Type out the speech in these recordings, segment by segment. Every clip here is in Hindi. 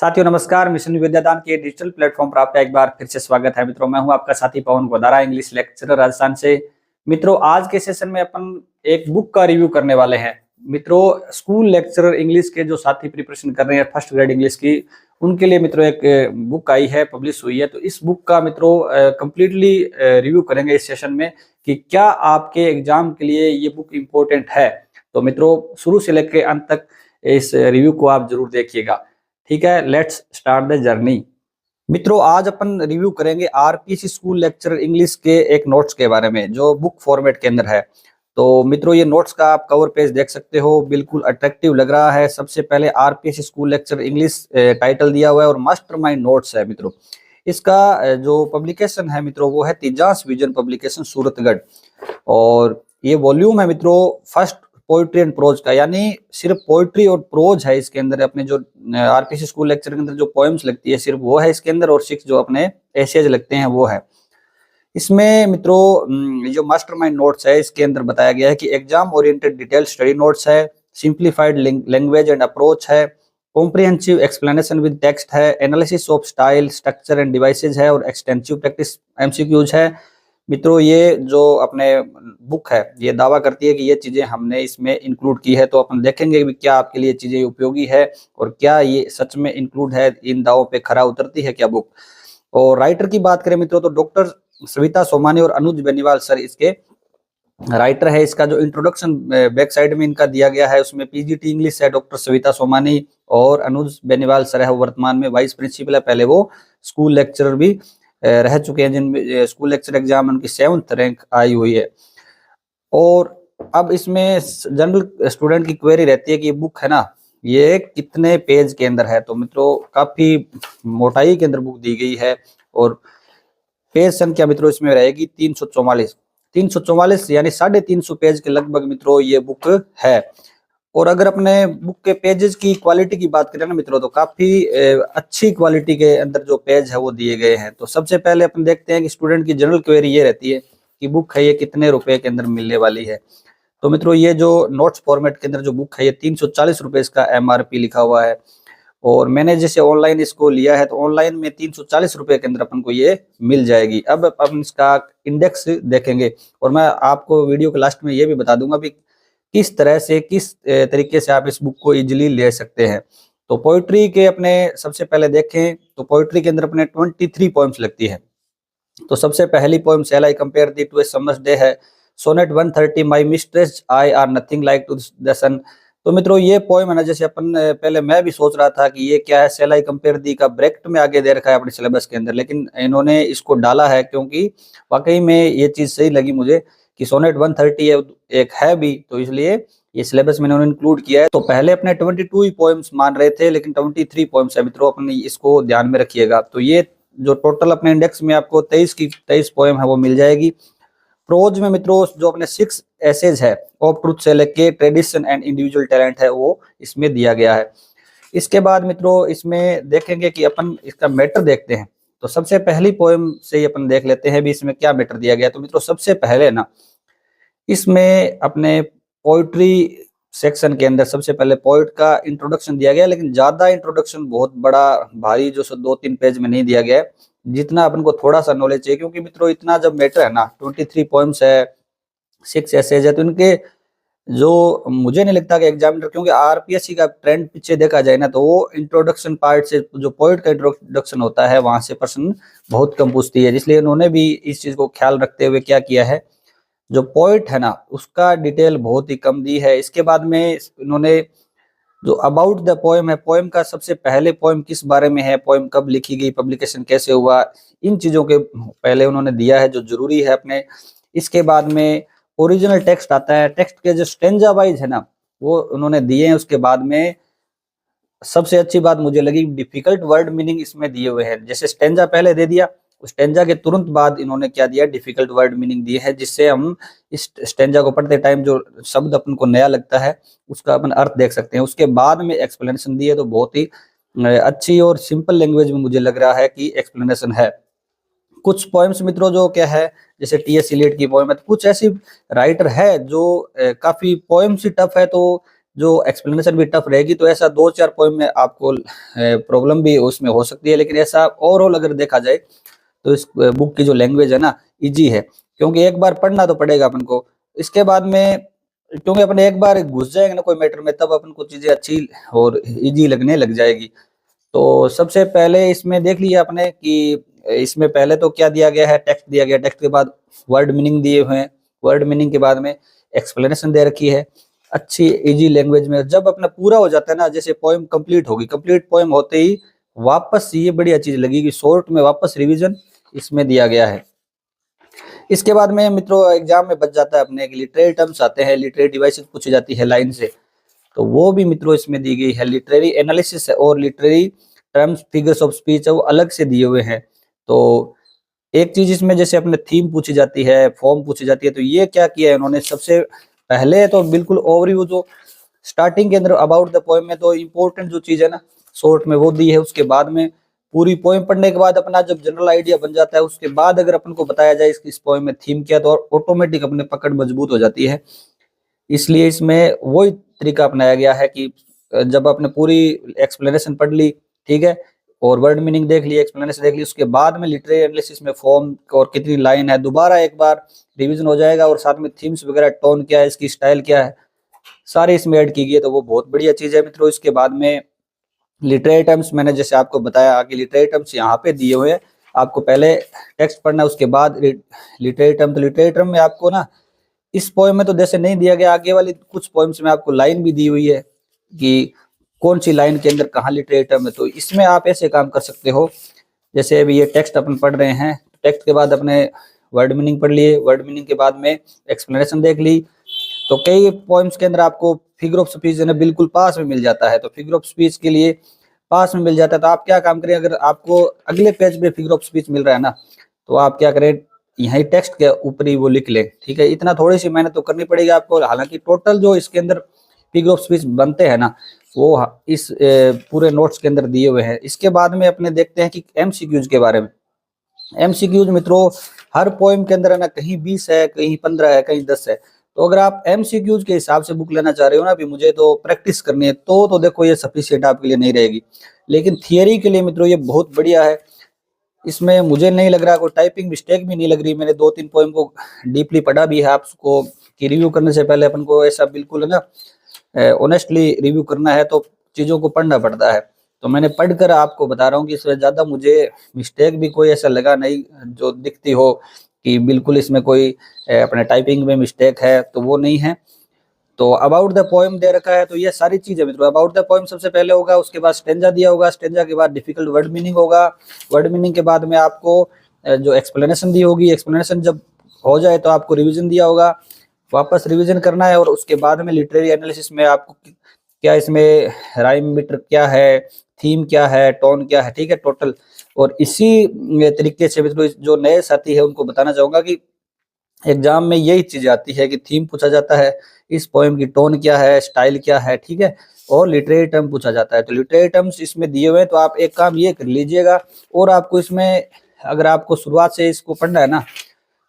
साथियों नमस्कार। मिशन विद्यादान के डिजिटल प्लेटफॉर्म पर आपका एक बार फिर से स्वागत है। मित्रों, मैं हूं आपका साथी पवन गोदारा, इंग्लिश लेक्चरर राजस्थान से। मित्रों, आज के सेशन में अपन एक बुक का रिव्यू करने वाले हैं। मित्रों, स्कूल लेक्चरर इंग्लिश के जो साथी प्रिपरेशन कर रहे हैं फर्स्ट ग्रेड इंग्लिश की, उनके लिए मित्रों एक बुक आई है, पब्लिश हुई है। तो इस बुक का मित्रों कंप्लीटली रिव्यू करेंगे इस सेशन में कि क्या आपके एग्जाम के लिए ये बुक इम्पोर्टेंट है। तो मित्रों, शुरू से लेकर अंत तक इस रिव्यू को आप जरूर देखिएगा। ठीक है, लेट्स स्टार्ट द जर्नी। मित्रों, आज अपन रिव्यू करेंगे आरपीसी स्कूल लेक्चर इंग्लिश के एक नोट्स के बारे में जो बुक फॉर्मेट के अंदर है। तो मित्रों, ये नोट्स का आप कवर पेज देख सकते हो, बिल्कुल अट्रैक्टिव लग रहा है। सबसे पहले RPC school lecture English title दिया हुआ है और मास्टरमाइंड नोट्स है। मित्रों, इसका जो पब्लिकेशन है मित्रों वो है तेजास विजन पब्लिकेशन सूरतगढ़, और ये वॉल्यूम है मित्रों फर्स्ट पोइट्री एंड प्रोज का, यानी सिर्फ पोइट्री और प्रोज है इसके अंदर। अपने जो आरपीसी स्कूल लेक्चर के अंदर जो पोएम्स लगती है सिर्फ वो है इसके अंदर, और 6 जो अपने एसेज लगते हैं वो है इसमें। मित्रों, जो मास्टरमाइंड नोट्स है इसके अंदर बताया गया है कि exam oriented detail study notes है, सिंप्लीफाइड लैंग्वेज एंड अप्रोच है, कॉम्प्रिहेंसिव एक्सप्लेनेशन विद टेक्स्ट है, analysis of style structure and devices है, और एक्सटेंसिव प्रैक्टिस एमसीक्यूज है। मित्रों, ये जो अपने बुक है ये दावा करती है कि ये चीजें हमने इसमें इंक्लूड की है। तो अपन देखेंगे कि क्या आपके लिए चीजें उपयोगी है और क्या ये सच में इंक्लूड है, इन दावों पे खरा उतरती है क्या बुक। और राइटर की बात करें मित्रों तो डॉक्टर सविता सोमानी और अनुज बेनीवाल सर इसके राइटर है। इसका जो इंट्रोडक्शन बैक साइड में इनका दिया गया है उसमें पीजीटी इंग्लिश है डॉक्टर सविता सोमानी, और अनुज बेनीवाल सर है वर्तमान में वाइस प्रिंसिपल है, पहले वो स्कूल लेक्चरर भी रह चुके हैं, जिनमें स्कूल लेक्चर एग्जाम उनकी 7th रैंक आई हुई है। और अब इसमें जनरल स्टूडेंट की क्वेरी रहती है कि ये बुक है ना ये कितने पेज के अंदर है। तो मित्रों, काफी मोटाई के अंदर बुक दी गई है, और पेज संख्या मित्रों इसमें रहेगी 344 यानी 350 पेज के लगभग मित्रों ये बुक है। और अगर अपने बुक के पेजेस की क्वालिटी की बात करें ना मित्रों तो काफी अच्छी क्वालिटी के अंदर जो पेज है वो दिए गए हैं। तो सबसे पहले अपन देखते हैं कि स्टूडेंट की जनरल क्वेरी ये रहती है कि बुक है ये कितने रुपए के अंदर मिलने वाली है। तो मित्रों, ये जो नोट्स फॉर्मेट के अंदर जो बुक है ये 340 रुपए इसका एमआरपी लिखा हुआ है, और मैंने जैसे ऑनलाइन इसको लिया है तो ऑनलाइन में 340 रुपए के अंदर अपन को ये मिल जाएगी। अब अपन इसका इंडेक्स देखेंगे, और मैं आपको वीडियो के लास्ट में ये भी बता दूंगा भी किस तरह से किस तरीके से आप इस बुक को इजीली ले सकते हैं। तो पोइट्री के अपने सबसे पहले देखें तो पोइट्री के अंदर अपने 23 पोएम्स लगती है। तो सबसे पहली poem shall I compare thee to a summer's day है। Sonnet 130 my mistress eye are nothing like to the sun. तो मित्रों, ये पोएम है ना, जैसे अपन पहले मैं भी सोच रहा था कि ये क्या है, सेल आई कंपेयर दी का ब्रैकेट में आगे दे रखा है अपने सिलेबस के अंदर, लेकिन इन्होंने इसको डाला है क्योंकि वाकई में ये चीज सही लगी मुझे कि सोनेट 130 है एक है भी, तो इसलिए ये सिलेबस में इन्होंने इंक्लूड किया है। तो पहले अपने 22 ही पोएम्स मान रहे थे, लेकिन 23 पोएम्स है मित्रों, अपने इसको ध्यान में रखिएगा। तो ये जो टोटल अपने इंडेक्स में आपको 23 पोएम है वो मिल जाएगी। प्रोज में मित्रों जो अपने 6 एसेज है ऑफ ट्रूथ से लेके ट्रेडिशन एंड इंडिविजुअल टैलेंट है वो इसमें दिया गया है। इसके बाद मित्रों इसमें देखेंगे कि अपन इसका मैटर देखते हैं। तो सबसे पहली पोएम से ही अपन देख लेते हैं भी इसमें क्या मैटर दिया गया। तो मित्रों, सबसे पहले ना इसमें अपने पोइट्री सेक्शन के अंदर सबसे पहले पोइट का इंट्रोडक्शन दिया गया, लेकिन ज्यादा इंट्रोडक्शन बहुत बड़ा भारी जो 2-3 पेज में नहीं दिया गया, जितना अपन को थोड़ा सा नॉलेज चाहिए। क्योंकि मित्रों इतना जब मैटर है ना, 23 पोएम्स है, 6 एसेज है, तो इनके जो मुझे नहीं लगता कि एग्जामिनर, क्योंकि आरपीएससी का ट्रेंड पीछे देखा जाए ना तो वो इंट्रोडक्शन पार्ट से जो पोइट का इंट्रोडक्शन होता है वहां से प्रश्न बहुत कम पूछती है, इसलिए इन्होंने भी इस चीज को ख्याल रखते हुए क्या किया है, जो पोइट है ना उसका डिटेल बहुत ही कम दी है। इसके बाद में इन्होंने जो अबाउट द पोएम है, पोएम का सबसे पहले पोएम किस बारे में है, पोएम कब लिखी गई, पब्लिकेशन कैसे हुआ, इन चीजों के पहले उन्होंने दिया है जो जरूरी है अपने। इसके बाद में ओरिजिनल टेक्स्ट आता है, टेक्स्ट के जो स्टेंजा वाइज है ना वो उन्होंने दिए हैं। उसके बाद में सबसे अच्छी बात मुझे लगी डिफिकल्ट वर्ड मीनिंग इसमें दिए हुए हैं। जैसे स्टेंजा पहले दे दिया, उस स्टेंजा के तुरंत बाद इन्होंने क्या दिया, डिफिकल्ट वर्ड मीनिंग दिए है, जिससे हम इस स्टेंजा को पढ़ते टाइम जो शब्द अपन को नया लगता है उसका अपन अर्थ देख सकते हैं। उसके बाद में एक्सप्लेनेशन दी है, तो बहुत ही अच्छी और सिंपल लैंग्वेज में मुझे लग रहा है कि एक्सप्लेनेशन है। कुछ पोएम्स मित्रों जो क्या है, जैसे टीएस इलियट की पोएम है, तो कुछ ऐसी राइटर है जो काफी पोएम्स ही टफ है, तो जो एक्सप्लेनेशन भी टफ रहेगी, तो ऐसा 2-4 पोइम में आपको प्रॉब्लम भी उसमें हो सकती है। लेकिन ऐसा ओवरऑल अगर देखा जाए तो इस बुक की जो लैंग्वेज है ना इजी है, क्योंकि एक बार पढ़ना तो पड़ेगा अपन को। इसके बाद में क्योंकि अपन एक बार घुस जाएंगे ना कोई मैटर में, तब अपन को चीजें अच्छी और इजी लगने लग जाएगी। तो सबसे पहले इसमें देख लिया आपने कि इसमें पहले तो क्या दिया गया है, टेक्स्ट दिया गया, टेक्स्ट के बाद वर्ड मीनिंग दिए हुए हैं, वर्ड मीनिंग के बाद में एक्सप्लेनेशन दे रखी है अच्छी इजी लैंग्वेज में। जब अपना पूरा हो जाता है ना, जैसे पोएम कंप्लीट होगी, कंप्लीट पोएम होते ही वापस ये बढ़िया चीज लगी कि शॉर्ट में वापस रिवीजन इसमें दिया गया है। इसके बाद में मित्रों एग्जाम में बच जाता है अपने के लिटरेरी टर्म्स आते हैं, लिटरेरी डिवाइसेस पूछी जाती है लाइन से, तो वो भी मित्रों इसमें दी गई है। लिटरेरी एनालिसिस और literary terms figures of speech है वो अलग से दिए हुए हैं। तो एक चीज इसमें जैसे अपने थीम पूछी जाती है, फॉर्म पूछी जाती है, तो ये क्या किया है इन्होंने, सबसे पहले तो बिल्कुल ओवरव्यू जो स्टार्टिंग के अंदर अबाउट द पोएम में तो इम्पोर्टेंट जो चीज है ना शॉर्ट में वो दी है। उसके बाद में पूरी पोएम पढ़ने के बाद अपना जब जनरल आइडिया बन जाता है, उसके बाद अगर अपन को बताया जाए इस पोएम में थीम क्या, तो ऑटोमेटिक अपने पकड़ मजबूत हो जाती है। इसलिए इसमें वही तरीका अपनाया गया है कि जब आपने पूरी एक्सप्लेनेशन पढ़ ली, ठीक है, और वर्ड मीनिंग देख ली, एक्सप्लेनेशन देख ली, उसके बाद में लिटरेरी एनालिसिस में फॉर्म और कितनी लाइन है दोबारा एक बार रिवीजन हो जाएगा, और साथ में थीम्स वगैरह, टोन क्या है, इसकी स्टाइल क्या है, सारी इसमें ऐड की गई है। तो वो बहुत बढ़िया चीज है मित्रों। इसके बाद में लिटरेरी टर्म्स मैंने जैसे आपको बताया आगे लिटरेरी टर्म्स यहाँ पे दिए हुए हैं, आपको पहले टेक्स्ट पढ़ना है उसके बाद लिटरेरी टर्म। तो लिटरेरी टर्म में आपको ना इस पोएम में तो जैसे नहीं दिया गया, आगे वाली कुछ पोएम्स में आपको लाइन भी दी हुई है कि कौन सी लाइन के अंदर कहाँ लिटरेरी टर्म है। तो इसमें आप ऐसे काम कर सकते हो, जैसे अभी ये टेक्स्ट अपन पढ़ रहे हैं, टेक्स्ट के बाद अपने वर्ड मीनिंग पढ़ लिए, वर्ड मीनिंग के बाद में एक्सप्लेनेशन देख ली। तो कई पोएम्स के अंदर आपको फिगर ऑफ स्पीच है ना बिल्कुल पास में मिल जाता है, तो फिगर ऑफ स्पीच के लिए पास में मिल जाता है, तो आप क्या काम करें, अगर आपको अगले पेज पे फिगर ऑफ स्पीच मिल रहा है ना, तो आप क्या करें, यही टेक्स्ट के ऊपर ही वो लिख लें, ठीक है। इतना थोड़ी सी मेहनत तो करनी पड़ेगी आपको, हालांकि टोटल जो इसके अंदर फिगर ऑफ स्पीच बनते हैं ना वो इस पूरे नोट्स के अंदर दिए हुए हैं। इसके बाद में अपने देखते हैं कि एमसीक्यूज के बारे में। एमसीक्यूज मित्रों हर पोएम के अंदर है ना, कहीं 20 है, कहीं 15 है, कहीं 10 है। तो अगर आप एमसीक्यूज के हिसाब से बुक लेना चाह रहे हो ना, भी मुझे तो प्रैक्टिस करनी है, तो देखो ये सफिशिएंट आपके लिए नहीं रहेगी। लेकिन थियरी के लिए मित्रों ये बहुत बढ़िया है। इसमें मुझे नहीं लग रहा कोई टाइपिंग मिस्टेक भी नहीं लग रही। मैंने 2-3 पोएम को डीपली पढ़ा भी है, आपको कि रिव्यू करने से पहले अपन को ऐसा बिल्कुल है ना ऑनेस्टली रिव्यू करना है, तो चीज़ों को पढ़ना पड़ता है। तो मैंने पढ़कर आपको बता रहा हूँ कि इसमें ज़्यादा मुझे मिस्टेक भी कोई ऐसा लगा नहीं जो दिखती हो कि बिल्कुल इसमें कोई अपने टाइपिंग में मिस्टेक है, तो वो नहीं है। तो अबाउट द पोएम दे रखा है, तो ये सारी चीजें मित्रों अबाउट द पोएम सबसे पहले होगा, उसके बाद स्टेंजा दिया होगा, स्टेंजा के बाद डिफिकल्ट वर्ड मीनिंग होगा, वर्ड मीनिंग के बाद में आपको जो एक्सप्लेनेशन दी होगी, एक्सप्लेनेशन जब हो जाए तो आपको रिवीजन दिया होगा, वापस रिवीजन करना है, और उसके बाद में लिटरेरी एनालिसिस में आपको क्या इसमें राइम मीटर क्या है, थीम क्या है, टोन क्या है, ठीक है, टोटल। और इसी तरीके से मित्रों जो नए साथी है उनको बताना चाहूंगा कि एग्जाम में यही चीज आती है कि थीम पूछा जाता है, इस पोएम की टोन क्या है, स्टाइल क्या है, ठीक है, और लिटरेरी टर्म पूछा जाता है। तो लिटरेरी टर्म्स इसमें दिए हुए हैं, तो आप एक काम ये कर लीजिएगा, और आपको इसमें अगर आपको शुरुआत से इसको पढ़ना है ना,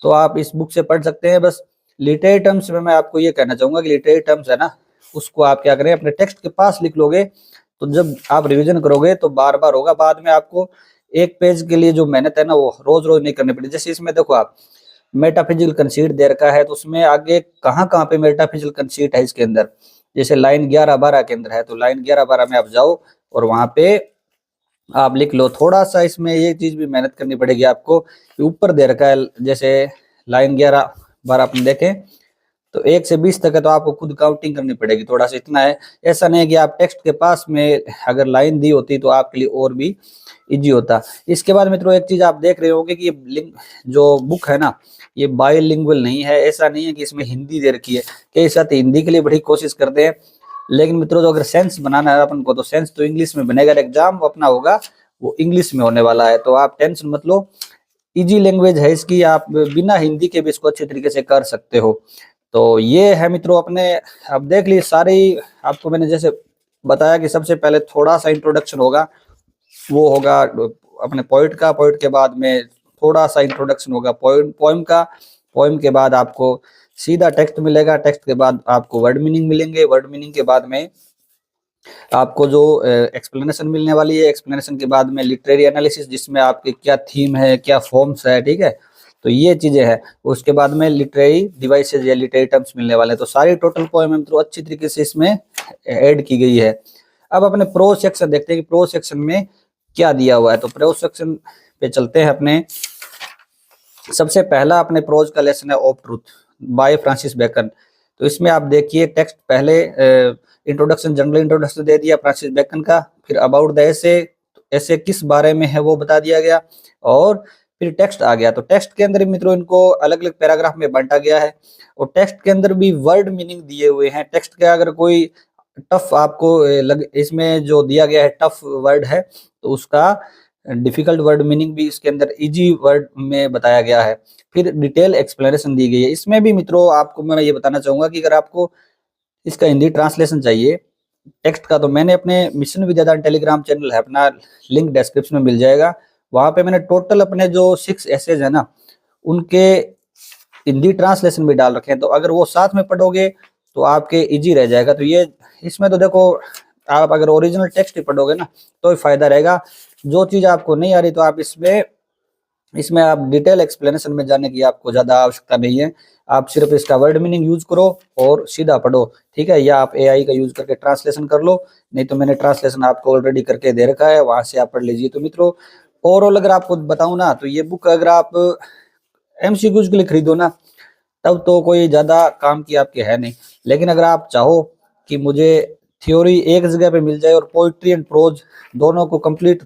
तो आप इस बुक से पढ़ सकते हैं। बस लिटरेरी टर्म्स में मैं आपको ये कहना चाहूंगा कि लिटरेरी टर्म्स है ना, उसको आप क्या करें, अपने टेक्स्ट के पास लिख लोगे, तो जब आप रिविजन करोगे तो बार बार होगा, बाद में आपको एक पेज के लिए जो मेहनत है ना वो रोज रोज नहीं करनी पड़ेगी। जैसे इसमें देखो आप मेटाफिजिकल कंसीट दे रखा है, तो उसमें आगे कहाँ कहाँ पे मेटाफिजिकल कंसीट है इसके अंदर, जैसे लाइन 11-12 के अंदर है, तो लाइन 11-12 में आप जाओ और वहां पे आप लिख लो। थोड़ा सा इसमें ये चीज भी मेहनत करनी पड़ेगी आपको कि ऊपर दे रखा है, जैसे लाइन 11-12 अपन देखें तो 1 से 20 तक है, तो आपको खुद काउंटिंग करनी पड़ेगी, थोड़ा सा इतना है। ऐसा नहीं है कि आप टेक्स्ट के पास में अगर लाइन दी होती तो आपके लिए और भी इजी होता। इसके बाद मित्रों एक चीज आप देख रहे होंगे कि ये जो बुक है ना ये बाइलिंगुअल नहीं है। ऐसा नहीं है कि इसमें हिंदी दे रखी है, कई साथ हिंदी के लिए बड़ी कोशिश करते हैं, लेकिन मित्रों जो अगर सेंस बनाना है अपन को, तो सेंस तो इंग्लिश में बनेगा, एग्जाम अपना होगा वो इंग्लिश में होने वाला है। तो आप टेंशन मत लो, इजी लैंग्वेज है इसकी, आप बिना हिंदी के भी इसको अच्छे तरीके से कर सकते हो। तो ये है मित्रों अपने, अब देख लीजिए सारी आपको मैंने जैसे बताया कि सबसे पहले थोड़ा सा इंट्रोडक्शन होगा, वो होगा अपने पोइट का, पोइट के बाद में थोड़ा सा इंट्रोडक्शन होगा पोइम का, पोइम के बाद आपको सीधा टेक्स्ट मिलेगा, टेक्स्ट के बाद आपको वर्ड मीनिंग मिलेंगे, वर्ड मीनिंग के बाद में आपको जो एक्सप्लेनेशन मिलने वाली है, एक्सप्लेनेशन के बाद में लिटरेरी एनालिसिस जिसमें आपके क्या थीम है, क्या फॉर्म्स है, ठीक है। तो ये चीजें हैं। उसके बाद में लिटरेरी डिवाइसेज या लिटरेरी टर्म्स मिलने वाले हैं। तो सारी टोटल पोएम है मित्रों अच्छी तरीके से इसमें ऐड की गई है। अब अपने प्रोज सेक्शन देखते हैं कि प्रोज सेक्शन में क्या दिया हुआ है। तो प्रोज सेक्शन पे चलते हैं। अपने सबसे पहला अपने प्रोज का लेसन है of truth by Francis Bacon. तो इसमें आप देखिए टेक्स्ट पहले इंट्रोडक्शन, जनरल इंट्रोडक्शन दे दिया फ्रांसिस बेकन का, फिर अबाउट द ऐसे, ऐसे किस बारे में है वो बता दिया गया, और फिर टेक्स्ट आ गया। तो टेक्स्ट के अंदर मित्रों इनको अलग अलग पैराग्राफ में बांटा गया है, और टेक्स्ट के अंदर भी वर्ड मीनिंग दिए हुए हैं। टेक्स्ट के अगर कोई टफ आपको इसमें जो दिया गया है टफ वर्ड है, तो उसका डिफिकल्ट वर्ड मीनिंग भी इसके अंदर इजी वर्ड में बताया गया है। फिर डिटेल एक्सप्लेनेशन दी गई है। इसमें भी मित्रों आपको मैं ये बताना चाहूंगा कि अगर आपको इसका हिंदी ट्रांसलेशन चाहिए टेक्स्ट का, तो मैंने अपने मिशन विद्यादान टेलीग्राम चैनल है अपना, लिंक डिस्क्रिप्शन में मिल जाएगा। वहां पे मैंने टोटल अपने जो 6 एसेज है ना, उनके हिंदी ट्रांसलेशन भी डाल रखे हैं। तो अगर वो साथ में पढ़ोगे तो आपके इजी रह जाएगा। तो ये इसमें तो देखो आप अगर ओरिजिनल टेक्स्ट ही पढ़ोगे ना तो ही फायदा रहेगा। जो चीज आपको नहीं आ रही तो आप इसमें आप डिटेल एक्सप्लेनेशन में जाने की आपको ज्यादा आवश्यकता नहीं है। आप सिर्फ इसका वर्ड मीनिंग यूज करो और सीधा पढ़ो, ठीक है। या आप एआई का यूज करके ट्रांसलेशन कर लो, नहीं तो मैंने ट्रांसलेशन आपको ऑलरेडी करके दे रखा है, वहां से आप पढ़ लीजिए। तो मित्रों ओवरऑल अगर आपको बताऊं ना, तो ये बुक अगर आप एमसीक्यूज के लिए खरीदो ना, तब तो कोई ज्यादा काम की आपके है नहीं। लेकिन अगर आप चाहो कि मुझे थ्योरी एक जगह पे मिल जाए और पोइट्री एंड प्रोज दोनों को कंप्लीट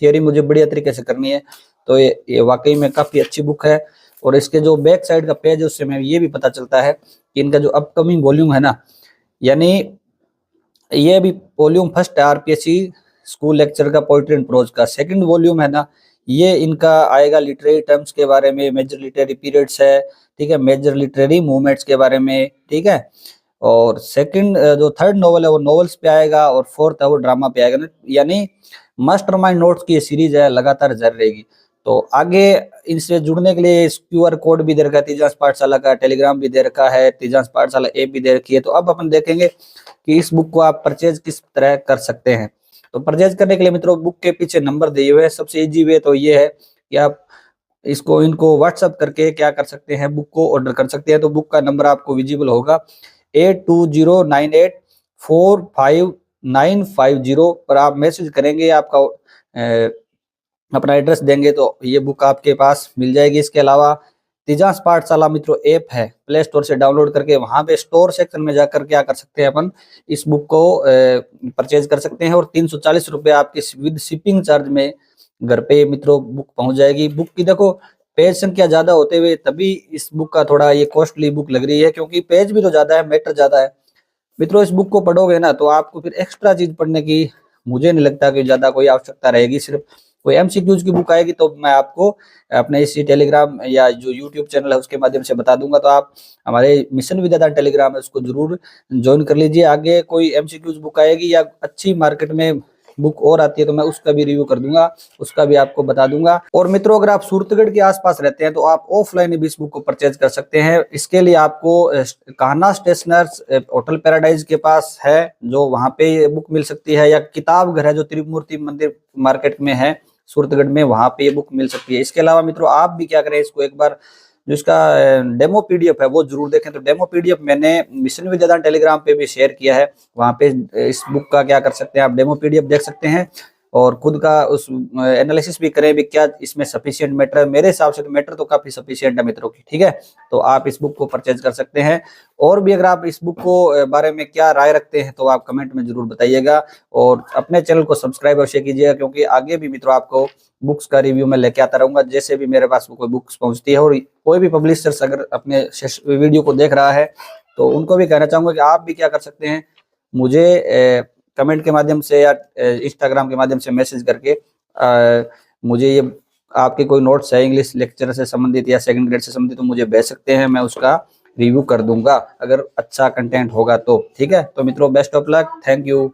थियोरी मुझे बढ़िया तरीके से करनी है, तो ये वाकई में काफी अच्छी बुक है। और इसके जो बैक साइड का पेज है उससे हमें ये भी पता चलता है कि इनका जो अपकमिंग वॉल्यूम है ना, यानी ये भी वॉल्यूम फर्स्ट है आरपीएससी स्कूल लेक्चर का पोइट्री एंड प्रोज का, सेकंड वॉल्यूम है ना, ये इनका आएगा लिटरेरी टर्म्स के बारे में, मेजर लिटरेरी पीरियड्स है, ठीक है, मेजर लिटरेरी मूवमेंट्स के बारे में, ठीक है। और सेकंड जो थर्ड नॉवल है वो नॉवेल्स पे आएगा, और फोर्थ है वो ड्रामा पे आएगा। यानी मास्टरमाइंड नोट्स की ये सीरीज है, लगातार जारी रहेगी। तो आगे इनसे जुड़ने के लिए क्यूआर कोड भी दे रखा है, तेजांश पाठशाला का टेलीग्राम भी दे रखा है, तेजांश पाठशाला ऐप भी दे रखी है। तो अब अपन देखेंगे कि इस बुक को आप परचेज किस तरह कर सकते हैं। तो परचेज करने के लिए मित्रों बुक के पीछे नंबर दिए हुए हैं। सबसे इजी वे तो ये है कि आप इनको व्हाट्सअप करके क्या कर सकते हैं, बुक को ऑर्डर कर सकते हैं। तो बुक का नंबर आपको विजिबल होगा 8209845950 पर आप मैसेज करेंगे, आपका अपना एड्रेस देंगे तो ये बुक आपके पास मिल जाएगी। इसके अलावा तेजांश पाठशाला मित्रों ऐप है, प्ले स्टोर से डाउनलोड करके वहां पे स्टोर सेक्शन में जाकर क्या कर सकते हैं, अपन इस बुक को परचेज कर सकते हैं। और 340 रुपये आपके विद शिपिंग चार्ज में घर पे मित्रों बुक पहुंच जाएगी। बुक की देखो पेज संख्या ज्यादा होते हुए तभी इस बुक का थोड़ा ये कॉस्टली बुक लग रही है, क्योंकि पेज भी तो ज्यादा है, मैटर ज्यादा है। मित्रों इस बुक को पढ़ोगे ना तो आपको फिर एक्स्ट्रा चीज पढ़ने की मुझे नहीं लगता कि ज्यादा कोई आवश्यकता रहेगी। सिर्फ कोई एमसीक्यूज की बुक आएगी तो मैं आपको अपने इसी टेलीग्राम या जो यूट्यूब चैनल है उसके माध्यम से बता दूंगा। तो आप हमारे मिशन विद्यादान टेलीग्राम है उसको जरूर ज्वाइन कर लीजिए। आगे कोई एमसीक्यूज बुक आएगी या अच्छी मार्केट में बुक और आती है तो मैं उसका भी रिव्यू कर दूंगा, उसका भी आपको बता दूंगा। और मित्रों अगर आप सूरतगढ़ के आसपास रहते हैं तो आप ऑफलाइन भी इस बुक को परचेज कर सकते हैं। इसके लिए आपको कान्हा स्टेशनर्स होटल पैराडाइज के पास है, जो वहां पे ये बुक मिल सकती है, या किताब घर है जो त्रिमूर्ति मंदिर मार्केट में है सूरतगढ़ में, वहां पे ये बुक मिल सकती है। इसके अलावा मित्रों आप भी क्या करें, इसको एक बार जो इसका डेमो पीडीएफ है वो जरूर देखें। तो डेमो पीडीएफ मैंने मिशन विद्यादान टेलीग्राम पे भी शेयर किया है, वहां पे इस बुक का क्या कर सकते हैं आप डेमो पीडीएफ देख सकते हैं और खुद का उस एनालिसिस भी करें भी क्या इसमें सफिशिएंट मैटर है। मेरे हिसाब से तो मैटर तो काफी सफिशिएंट है मित्रों की, ठीक है। तो आप इस बुक को परचेज कर सकते हैं। और भी अगर आप इस बुक को बारे में क्या राय रखते हैं तो आप कमेंट में जरूर बताइएगा, और अपने चैनल को सब्सक्राइब अवश्य कीजिएगा, क्योंकि आगे भी मित्रों आपको बुक्स का रिव्यू मैं लेके आता रहूंगा जैसे भी मेरे पास कोई बुक्स पहुंचती है। और कोई भी पब्लिशर्स अगर अपने वीडियो को देख रहा है तो उनको भी कहना चाहूंगा कि आप भी क्या कर सकते हैं, मुझे कमेंट के माध्यम से या इंस्टाग्राम के माध्यम से मैसेज करके मुझे ये आपके कोई नोट्स है इंग्लिश लेक्चर से संबंधित या सेकंड ग्रेड से संबंधित तो मुझे भेज सकते हैं, मैं उसका रिव्यू कर दूंगा अगर अच्छा कंटेंट होगा तो, ठीक है। तो मित्रों best of luck, thank you.